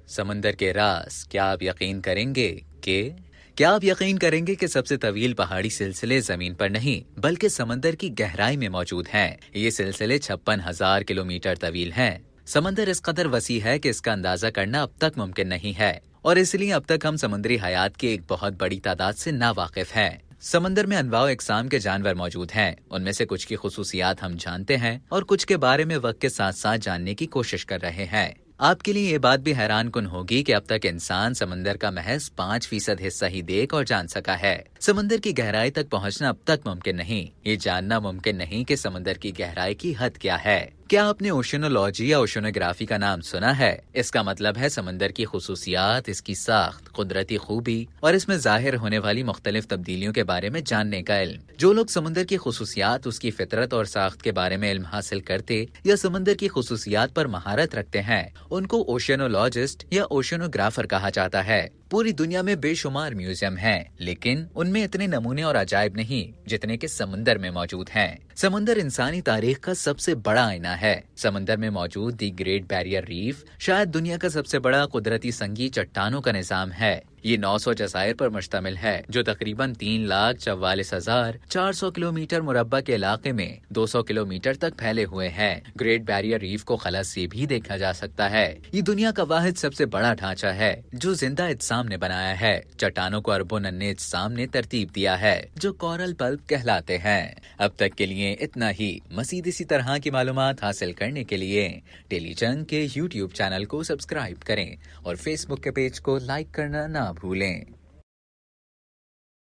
समंदर के राज क्या आप यकीन करेंगे क्या आप यकीन करेंगे कि सबसे तवील पहाड़ी सिलसिले जमीन पर नहीं बल्कि समंदर की गहराई में मौजूद हैं। ये सिलसिले 56,000 किलोमीटर तवील हैं। समंदर इस कदर वसी है कि इसका अंदाजा करना अब तक मुमकिन नहीं है और इसलिए अब तक हम समुद्री हयात की एक बहुत बड़ी तादाद से नावाकिफ हैं। समंदर में अनवाओ इकसाम के जानवर मौजूद हैं। उनमें से कुछ की खुसूसियात हम जानते हैं और कुछ के बारे में वक्त के साथ साथ जानने की कोशिश कर रहे हैं। आपके लिए ये बात भी हैरान कुन होगी कि अब तक इंसान समंदर का महज 5% हिस्सा ही देख और जान सका है। समंदर की गहराई तक पहुंचना अब तक मुमकिन नहीं। ये जानना मुमकिन नहीं कि समंदर की गहराई की हद क्या है। क्या आपने ओशनोलॉजी या ओशनोग्राफी का नाम सुना है? इसका मतलब है समंदर की खुसूसियात, इसकी साख्त, कुदरती खूबी और इसमें जाहिर होने वाली मुख्तलिफ तब्दीलियों के बारे में जानने का इल्म। जो लोग समंदर की खुसूसियात, उसकी फितरत और साख्त के बारे में इल्म हासिल करते या समंदर की खुसूसियात पर महारत रखते हैं, उनको ओशनोलॉजिस्ट या ओशनोग्राफर कहा जाता है। पूरी दुनिया में बेशुमार म्यूजियम हैं, लेकिन उनमें इतने नमूने और अजायब नहीं जितने के समंदर में मौजूद हैं। समंदर इंसानी तारीख का सबसे बड़ा आईना है। समंदर में मौजूद दी ग्रेट बैरियर रीफ शायद दुनिया का सबसे बड़ा कुदरती संगी चट्टानों का निजाम है। ये 900 जज़ायर पर मुश्तमिल है जो तकरीबन 3,44,400 किलोमीटर मुरब्बा के इलाके में 200 किलोमीटर तक फैले हुए हैं। ग्रेट बैरियर रीफ को खलस से भी देखा जा सकता है। ये दुनिया का वाहिद सबसे बड़ा ढांचा है जो जिंदा इज्साम ने बनाया है। चट्टानों को अरबों नन्हे इज्साम ने तरतीब दिया है जो कोरल पल्प कहलाते हैं। अब तक के लिए इतना ही। मज़ीद इसी तरह की मालूमात हासिल करने के लिए टेलीजंग के YouTube चैनल को सब्सक्राइब करें और Facebook के पेज को लाइक करना ना भूलें।